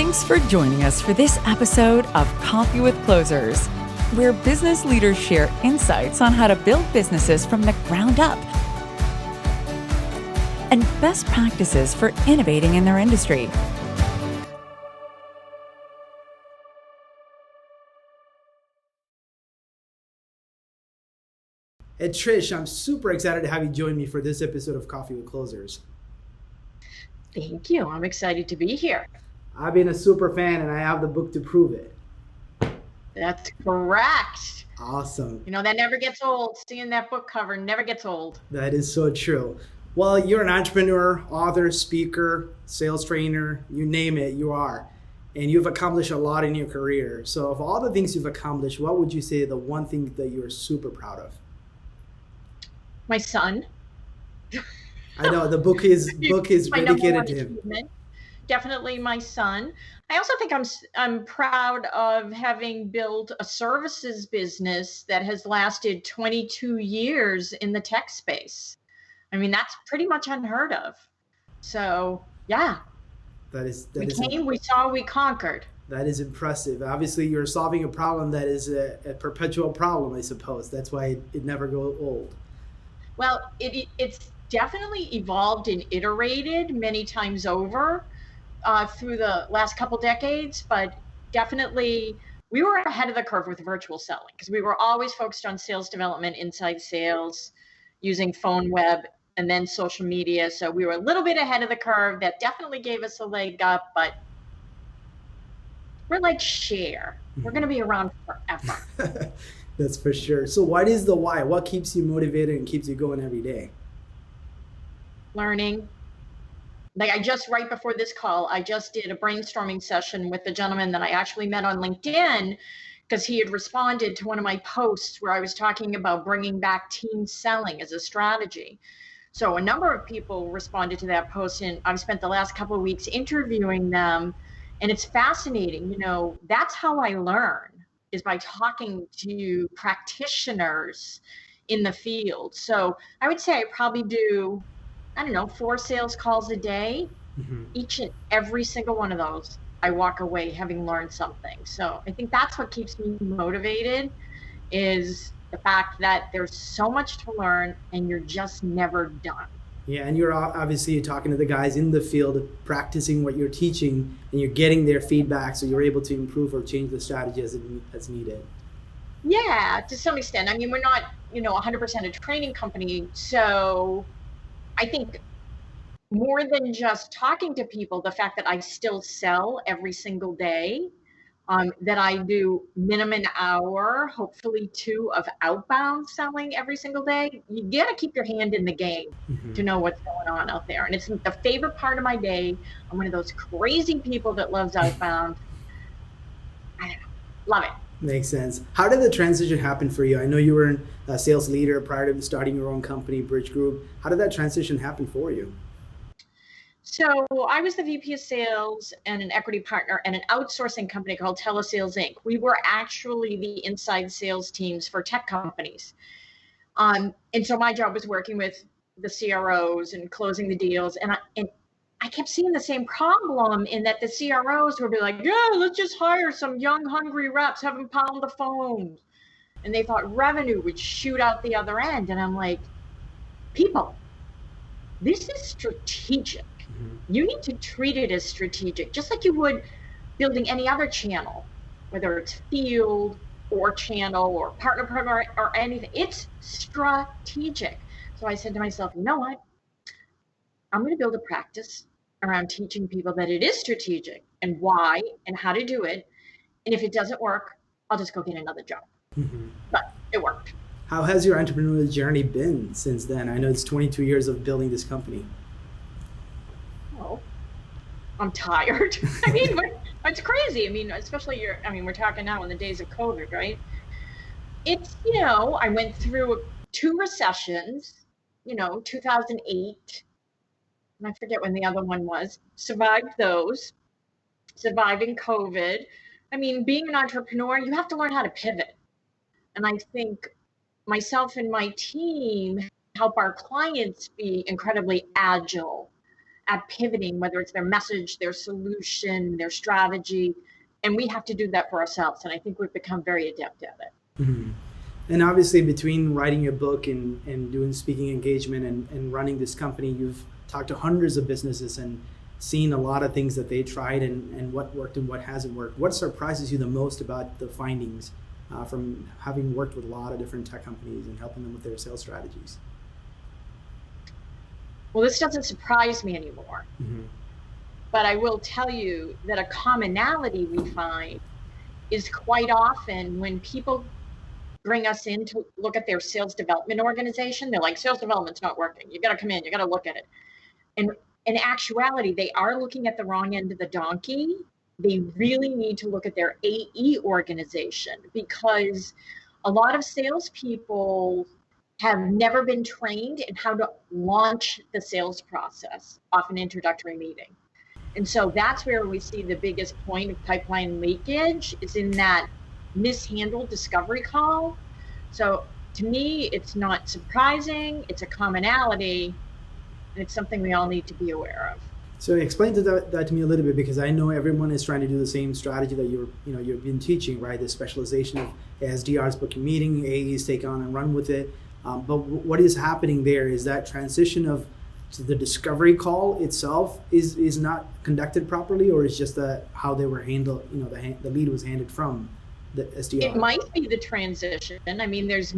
Thanks for joining us for this episode of Coffee with Closers, where business leaders share insights on how to build businesses from the ground up and best practices for innovating in their industry. Hey Trish, I'm super excited to have you join me for this episode of Coffee with Closers. Thank you. I'm excited to be here. I've been a super fan and I have the book to prove it. That's correct. Awesome. You know, that never gets old. Seeing that book cover never gets old. That is so true. Well, you're an entrepreneur, author, speaker, sales trainer, you name it, you are. And you've accomplished a lot in your career. So of all the things you've accomplished, what would you say the one thing that you're super proud of? My son. I know the book is dedicated to him. Definitely my son. I also think I'm proud of having built a services business that has lasted 22 years in the tech space. I mean, that's pretty much unheard of. So, yeah. We saw, we conquered. That is impressive. Obviously, you're solving a problem that is a perpetual problem, I suppose. That's why it never goes old. Well, it's definitely evolved and iterated many times over through the last couple decades, but definitely we were ahead of the curve with virtual selling because we were always focused on sales development, inside sales, using phone, web, and then social media. So we were a little bit ahead of the curve. That definitely gave us a leg up, but we're like Cher. We're going to be around forever. That's for sure. So what is the why? What keeps you motivated and keeps you going every day? Learning. Like right before this call, I just did a brainstorming session with the gentleman that I actually met on LinkedIn because he had responded to one of my posts where I was talking about bringing back team selling as a strategy. So a number of people responded to that post, and I've spent the last couple of weeks interviewing them, and it's fascinating. You know, that's how I learn, is by talking to practitioners in the field. So I would say I probably do, 4 sales calls a day. Mm-hmm. Each and every single one of those, I walk away having learned something. So I think that's what keeps me motivated, is the fact that there's so much to learn and you're just never done. Yeah, and you're obviously talking to the guys in the field, practicing what you're teaching, and you're getting their feedback so you're able to improve or change the strategy as needed. Yeah, to some extent. I mean, we're not, 100% a training company. So I think more than just talking to people, the fact that I still sell every single day, that I do minimum hour, hopefully 2 of outbound selling every single day. You got to keep your hand in the game to know what's going on out there. And it's the favorite part of my day. I'm one of those crazy people that loves outbound. I don't know, love it. Makes sense. How did the transition happen for you? I know you were a sales leader prior to starting your own company, Bridge Group. How did that transition happen for you? So I was the VP of sales and an equity partner at an outsourcing company called Telesales Inc. We were actually the inside sales teams for tech companies. And so my job was working with the CROs and closing the deals. And I kept seeing the same problem in that the CROs would be like, yeah, let's just hire some young, hungry reps, have them pound the phone. And they thought revenue would shoot out the other end. And I'm like, people, this is strategic. You need to treat it as strategic, just like you would building any other channel, whether it's field or channel or partner program or anything. It's strategic. So I said to myself, you know what? I'm going to build a practice around teaching people that it is strategic and why and how to do it. And if it doesn't work, I'll just go get another job. But it worked. How has your entrepreneurial journey been since then? I know it's 22 years of building this company. I'm tired. I mean, it's crazy. I mean, especially we're talking now in the days of COVID, right? It's, I went through 2 recessions, 2008, and I forget when the other one was, survived those, surviving COVID. I mean, being an entrepreneur, you have to learn how to pivot. And I think myself and my team help our clients be incredibly agile at pivoting, whether it's their message, their solution, their strategy. And we have to do that for ourselves. And I think we've become very adept at it. Mm-hmm. And obviously between writing your book and doing speaking engagement and running this company, you've talked to hundreds of businesses and seen a lot of things that they tried and what worked and what hasn't worked. What surprises you the most about the findings from having worked with a lot of different tech companies and helping them with their sales strategies? Well, this doesn't surprise me anymore. Mm-hmm. But I will tell you that a commonality we find is quite often when people bring us in to look at their sales development organization, they're like, sales development's not working. You got to come in, you got to look at it. And in actuality, they are looking at the wrong end of the donkey. They really need to look at their AE organization, because a lot of salespeople have never been trained in how to launch the sales process off an introductory meeting. And so that's where we see the biggest point of pipeline leakage, is in that mishandled discovery call. So to me, it's not surprising, it's a commonality, and it's something we all need to be aware of. So explain that to me a little bit, because I know everyone is trying to do the same strategy that you've been teaching, right? The specialization of SDRs book a meeting, AEs take on and run with it. But what is happening there is that transition of the discovery call itself is not conducted properly, or is just how they were handled. The lead was handed from the SDR. It might be the transition. I mean, there's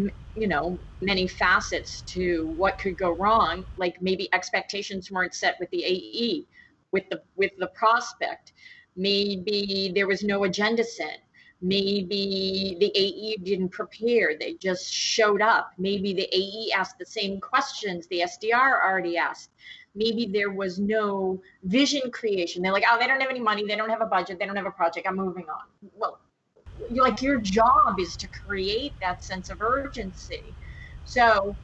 many facets to what could go wrong. Like maybe expectations weren't set with the AE, with the prospect. Maybe there was no agenda set. Maybe the AE didn't prepare. They just showed up. Maybe the AE asked the same questions the SDR already asked. Maybe there was no vision creation. They're like, oh, they don't have any money. They don't have a budget. They don't have a project. I'm moving on. Well, your job is to create that sense of urgency. So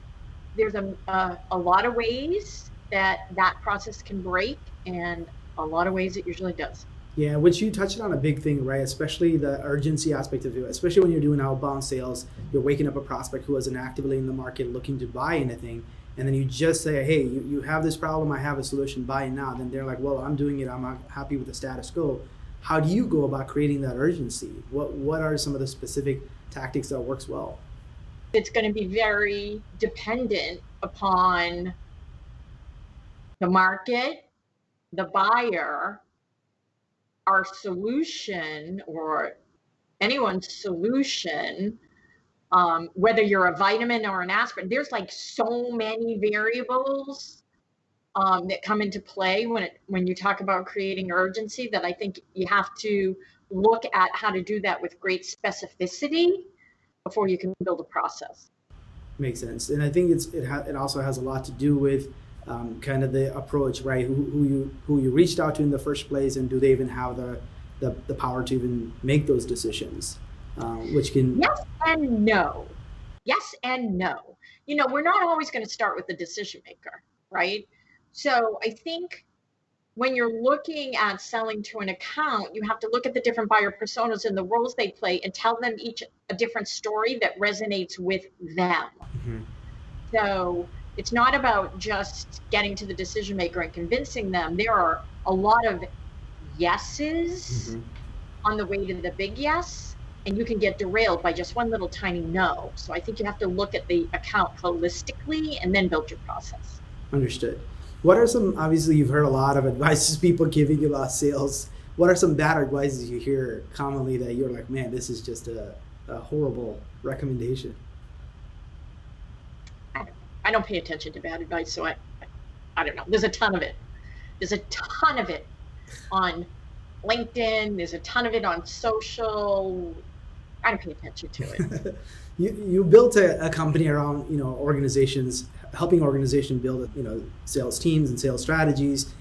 there's a lot of ways that process can break, and a lot of ways it usually does. Yeah, which you touched on a big thing, right? Especially the urgency aspect of it, especially when you're doing outbound sales, you're waking up a prospect who isn't actively in the market looking to buy anything. And then you just say, hey, you have this problem, I have a solution, buy it now. Then they're like, well, I'm doing it, I'm happy with the status quo. How do you go about creating that urgency? What are some of the specific tactics that works well? It's going to be very dependent upon the market, the buyer, our solution, or anyone's solution, whether you're a vitamin or an aspirin. There's like so many variables that come into play when you talk about creating urgency, that I think you have to look at how to do that with great specificity before you can build a process. Makes sense. And I think it also has a lot to do with kind of the approach, right? Who you reached out to in the first place, and do they even have the power to even make those decisions? Which can... Yes and no. Yes and no. We're not always going to start with the decision maker, right? So I think when you're looking at selling to an account, you have to look at the different buyer personas and the roles they play, and tell them each a different story that resonates with them. Mm-hmm. So it's not about just getting to the decision maker and convincing them. There are a lot of yeses on the way to the big yes, and you can get derailed by just one little tiny no. So I think you have to look at the account holistically and then build your process. Understood. What are some, obviously you've heard a lot of advices people giving you about sales. What are some bad advices you hear commonly that you're like, man, this is just a horrible recommendation? I don't pay attention to bad advice, so I don't know. There's a ton of it. There's a ton of it on LinkedIn. There's a ton of it on social. I don't pay attention to it. You built a company around organizations, helping organizations build sales teams and sales strategies.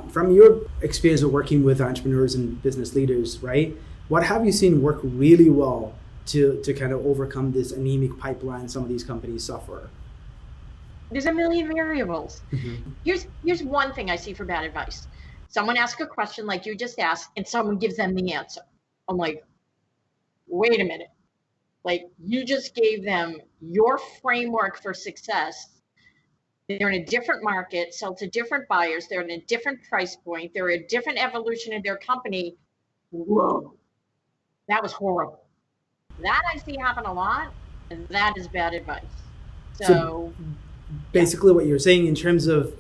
From your experience of working with entrepreneurs and business leaders, right? What have you seen work really well to kind of overcome this anemic pipeline some of these companies suffer? There's a million variables. Mm-hmm. Here's one thing I see for bad advice. Someone asks a question like you just asked, and someone gives them the answer. I'm like, wait a minute. Like, you just gave them your framework for success. They're in a different market, sell to different buyers. They're in a different price point. They're a different evolution of their company. Whoa, that was horrible. That I see happen a lot, and that is bad advice. So basically what you're saying in terms of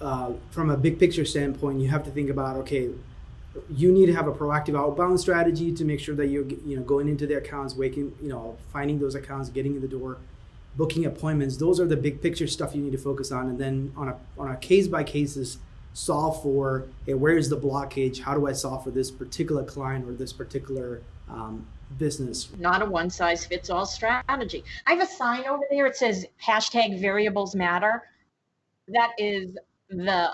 from a big picture standpoint, you have to think about, okay, you need to have a proactive outbound strategy to make sure that you're going into the accounts, finding those accounts, getting in the door, booking appointments. Those are the big picture stuff you need to focus on. And then on a case by cases, solve for, hey, where is the blockage? How do I solve for this particular client or this particular business? Not a one size fits all strategy. I have a sign over there. It says #variables matter. That is the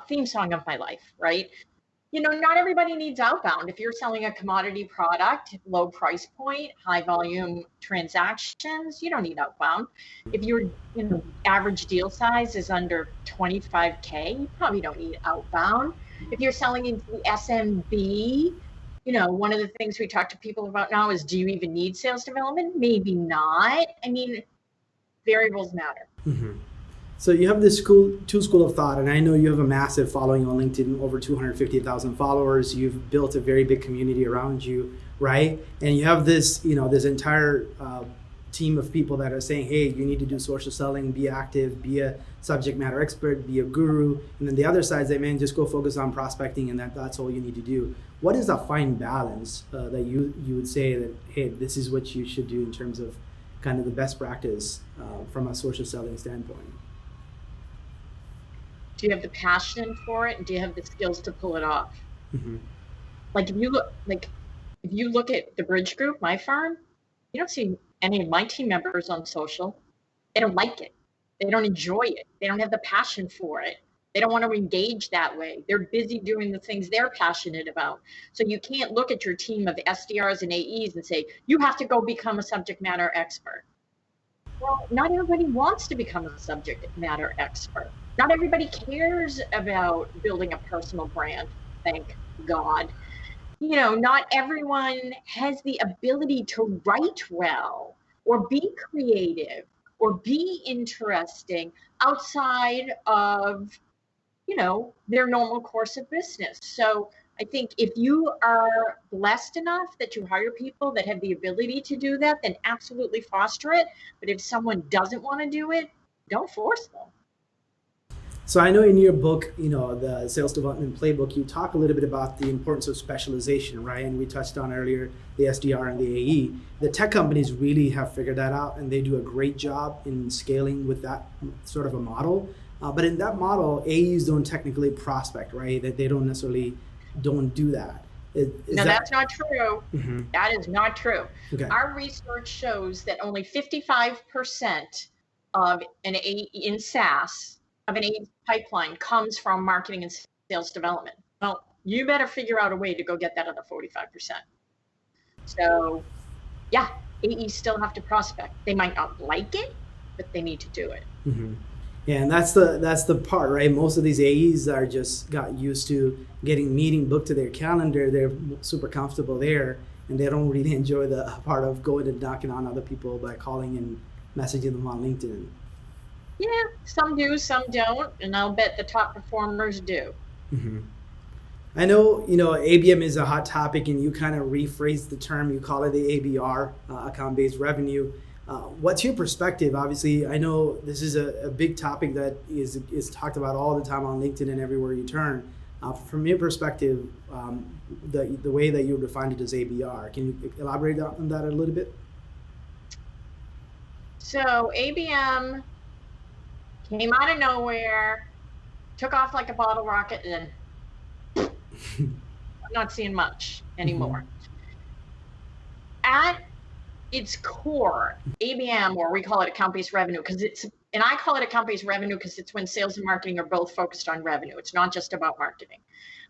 theme song of my life, right? Not everybody needs outbound. If you're selling a commodity product, low price point, high volume transactions, you don't need outbound. If your average deal size is under 25K, you probably don't need outbound. If you're selling into the SMB, one of the things we talk to people about now is, do you even need sales development? Maybe not. I mean, variables matter. Mm-hmm. So you have this two school of thought, and I know you have a massive following on LinkedIn, over 250,000 followers. You've built a very big community around you, right? And you have this, this entire team of people that are saying, hey, you need to do social selling, be active, be a subject matter expert, be a guru. And then the other side is, man, just go focus on prospecting, and that's all you need to do. What is a fine balance that you would say that, hey, this is what you should do in terms of kind of the best practice from a social selling standpoint? Do you have the passion for it? And do you have the skills to pull it off? Mm-hmm. If you look at the Bridge Group, my firm, you don't see any of my team members on social. They don't like it. They don't enjoy it. They don't have the passion for it. They don't want to engage that way. They're busy doing the things they're passionate about. So you can't look at your team of SDRs and AEs and say, you have to go become a subject matter expert. Well, not everybody wants to become a subject matter expert. Not everybody cares about building a personal brand, thank God. Not everyone has the ability to write well or be creative or be interesting outside of, their normal course of business. So I think if you are blessed enough that you hire people that have the ability to do that, then absolutely foster it. But if someone doesn't want to do it, don't force them. So I know in your book, the Sales Development Playbook, you talk a little bit about the importance of specialization, right? And we touched on earlier the SDR and the AE. The tech companies really have figured that out, and they do a great job in scaling with that sort of a model. But in that model, AEs don't technically prospect, right? That they don't necessarily don't do that. That's not true. Mm-hmm. That is not true. Okay. Our research shows that only 55% of an AE in SaaS of an AE pipeline comes from marketing and sales development. Well, you better figure out a way to go get that other 45%. So, yeah, AEs still have to prospect. They might not like it, but they need to do it. Mm-hmm. Yeah, and that's the part, right? Most of these AEs are just got used to getting meeting booked to their calendar. They're super comfortable there, and they don't really enjoy the part of going and knocking on other people by calling and messaging them on LinkedIn. Yeah, some do, some don't, and I'll bet the top performers do. Mm-hmm. I know, ABM is a hot topic, and you kind of rephrased the term. You call it the ABR, account-based revenue. What's your perspective? Obviously, I know this is a big topic that is talked about all the time on LinkedIn and everywhere you turn. From your perspective, the way that you defined it as ABR, can you elaborate on that a little bit? So ABM came out of nowhere, took off like a bottle rocket, and then I'm not seeing much anymore. At its core, ABM, or we call it account-based revenue, and I call it account-based revenue because it's when sales and marketing are both focused on revenue. It's not just about marketing.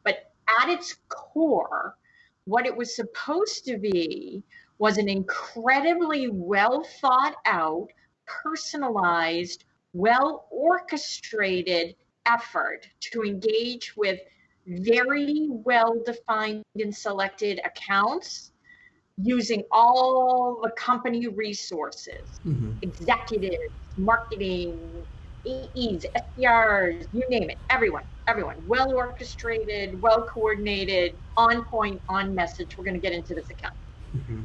But at its core, what it was supposed to be was an incredibly well thought out, personalized, well orchestrated effort to engage with very well defined and selected accounts using all the company resources, executives, marketing, AEs, SDRs, you name it, everyone, well orchestrated, well coordinated, on point, on message. We're going to get into this account. Mm-hmm.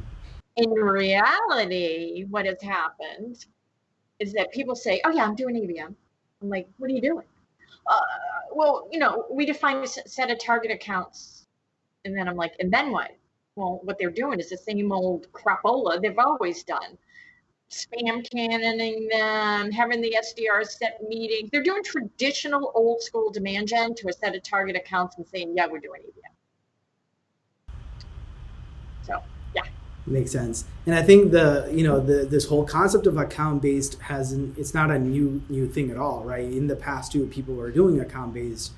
In reality, what has happened is that people say, oh yeah, I'm doing ABM. I'm like, what are you doing? Well, we define a set of target accounts. And then I'm like, and then what? Well, what they're doing is the same old crapola they've always done. Spam cannoning them, having the SDRs set meetings. They're doing traditional old school demand gen to a set of target accounts and saying, yeah, we're doing ABM. So, yeah. Makes sense. And I think this whole concept of account based it's not a new thing at all, right? In the past too, people were doing account based.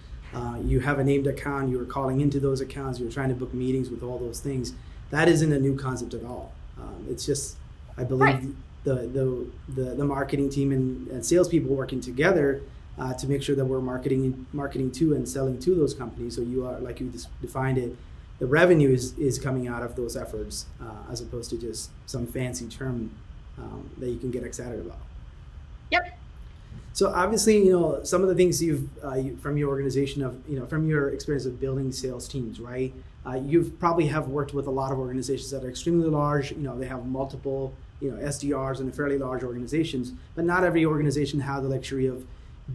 You have a named account, you were calling into those accounts, you were trying to book meetings with all those things. That isn't a new concept at all. It's just, I believe, right, the marketing team and salespeople working together to make sure that we're marketing to and selling to those companies. So you are, like you just defined it, the revenue is coming out of those efforts as opposed to just some fancy term that you can get excited about. Yep. So obviously, some of the things from your organization from your experience of building sales teams, right? You've probably have worked with a lot of organizations that are extremely large. They have multiple, SDRs and fairly large organizations, but not every organization has the luxury of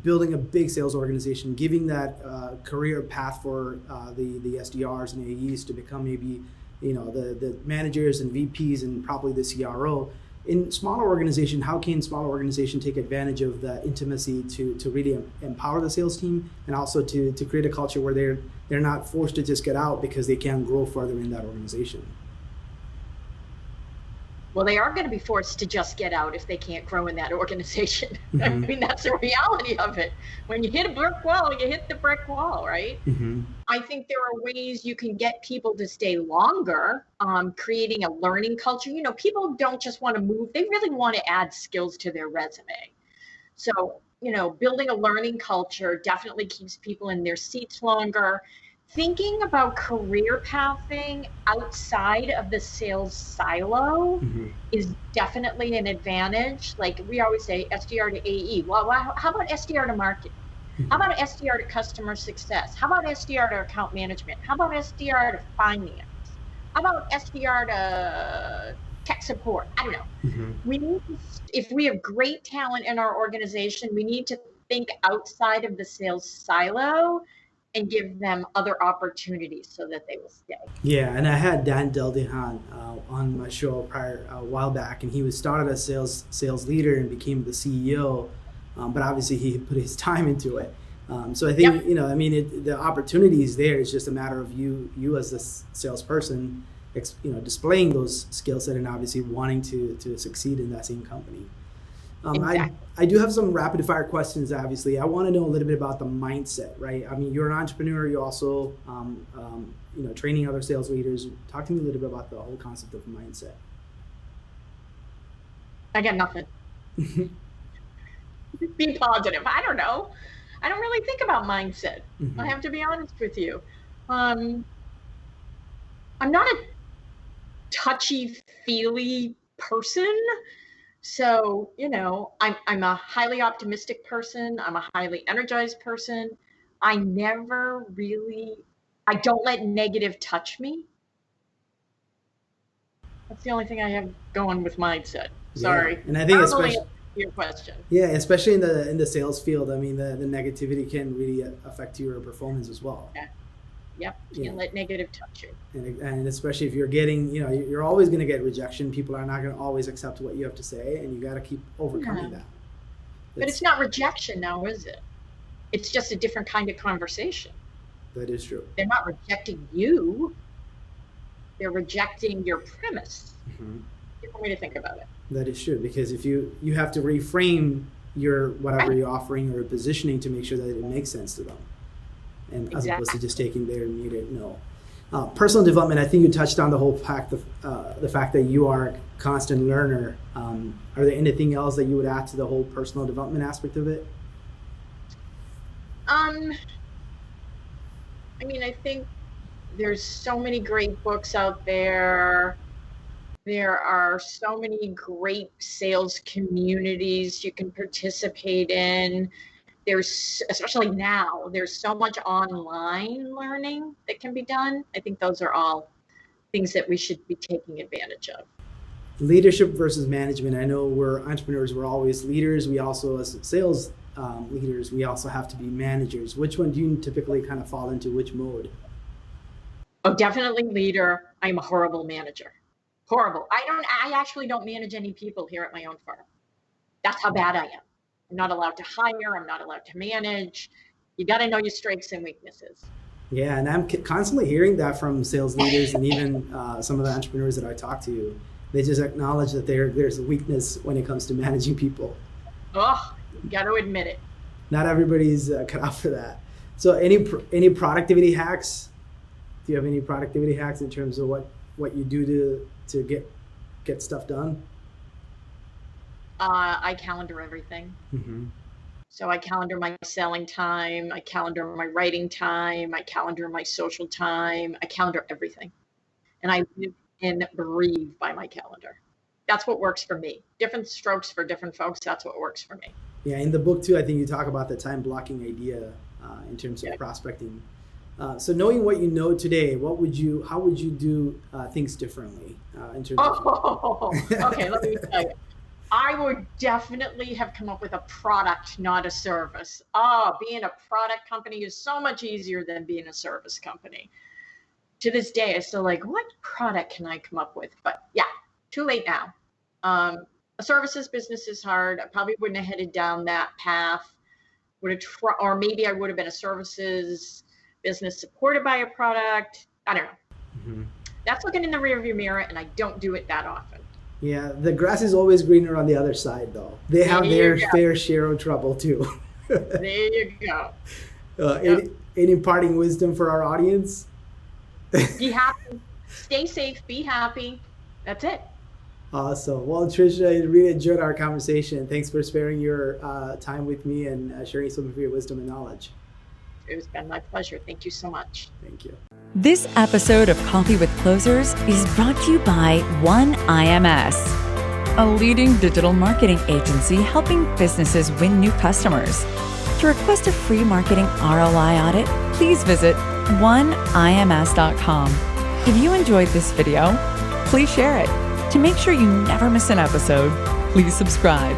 building a big sales organization, giving that career path for the SDRs and AEs to become maybe, the managers and VPs and probably the CRO. In smaller organization, how can smaller organization take advantage of the intimacy to really empower the sales team and also to create a culture where they're not forced to just get out because they can't grow further in that organization? Well, they are going to be forced to just get out if they can't grow in that organization. Mm-hmm. I mean, that's the reality of it. When you hit a brick wall, you hit the brick wall, right? Mm-hmm. I think there are ways you can get people to stay longer, creating a learning culture. People don't just want to move. They really want to add skills to their resume. So, building a learning culture definitely keeps people in their seats longer. Thinking about career pathing outside of the sales silo Mm-hmm. is definitely an advantage. Like we always say, SDR to AE. Well, how about SDR to market? Mm-hmm. How about SDR to customer success? How about SDR to account management? How about SDR to finance? How about SDR to tech support? I don't know. Mm-hmm. We need to, if we have great talent in our organization, we need to think outside of the sales silo and give them other opportunities so that they will stay. Yeah, and I had Dan Deldehan on my show a while back, and he was started as sales leader and became the CEO, but obviously he put his time into it. So I think, yep, the opportunity is there. It's just a matter of you as a salesperson, displaying those skill set and obviously wanting to succeed in that same company. Exactly. I do have some rapid fire questions. Obviously, I want to know a little bit about the mindset, right? I mean, you're an entrepreneur. You also, training other sales leaders. Talk to me a little bit about the whole concept of mindset. I got nothing. Be positive. I don't know. I don't really think about mindset. Mm-hmm. I have to be honest with you. I'm not a touchy-feely person. So, I'm a highly optimistic person. I'm a highly energized person. I don't let negative touch me. That's the only thing I have going with mindset. Sorry. Yeah. And I think especially your question. Yeah, especially in the sales field. I mean, the negativity can really affect your performance as well. Yeah. Yep, can't let negative touch you. And especially if you're getting, you're always going to get rejection. People are not going to always accept what you have to say, and you got to keep overcoming that. But it's not rejection now, is it? It's just a different kind of conversation. That is true. They're not rejecting you. They're rejecting your premise. Mm-hmm. Different way to think about it. That is true, because if you have to reframe your whatever you're offering or positioning to make sure that it makes sense to them. And as opposed to just taking their immediate no. Personal development, I think you touched on the whole fact of the fact that you are a constant learner. Are there anything else that you would add to the whole personal development aspect of it? I think there's so many great books out there. There are so many great sales communities you can participate in. There's, especially now, there's so much online learning that can be done. I think those are all things that we should be taking advantage of. Leadership versus management. I know we're entrepreneurs, we're always leaders. We also, as sales leaders, we also have to be managers. Which one do you typically kind of fall into, which mode? Oh, definitely leader. I'm a horrible manager. Horrible. I actually don't manage any people here at my own firm. That's how bad I am. I'm not allowed to hire. I'm not allowed to manage. You got to know your strengths and weaknesses. Yeah, and I'm constantly hearing that from sales leaders and even some of the entrepreneurs that I talk to. They just acknowledge that there's a weakness when it comes to managing people. Oh, you got to admit it. Not everybody's cut out for that. So any productivity hacks? Do you have any productivity hacks in terms of what you do to get stuff done? I calendar everything. Mm-hmm. So I calendar my selling time, I calendar my writing time, I calendar my social time, I calendar everything. And I live and breathe by my calendar. That's what works for me. Different strokes for different folks. That's what works for me. Yeah, in the book too, I think you talk about the time blocking idea in terms of prospecting. So knowing what you know today, how would you do things differently in terms of? Okay, let me tell you. I would definitely have come up with a product, not a service. Being a product company is so much easier than being a service company. To this day, I still like, what product can I come up with? But yeah, too late now. A services business is hard. I probably wouldn't have headed down that path. Or maybe I would have been a services business supported by a product. I don't know. Mm-hmm. That's looking in the rearview mirror, and I don't do it that often. Yeah, the grass is always greener on the other side, though. They have their fair share of trouble too. There you go. Any parting wisdom for our audience? Be happy. Stay safe. Be happy. That's it. Awesome. Well, Trish, I really enjoyed our conversation. Thanks for sparing your time with me and sharing some of your wisdom and knowledge. It's been my pleasure. Thank you so much. Thank you. This episode of Coffee with Closers is brought to you by One IMS, a leading digital marketing agency helping businesses win new customers. To request a free marketing ROI audit, please visit oneims.com. If you enjoyed this video, please share it. To make sure you never miss an episode, please subscribe.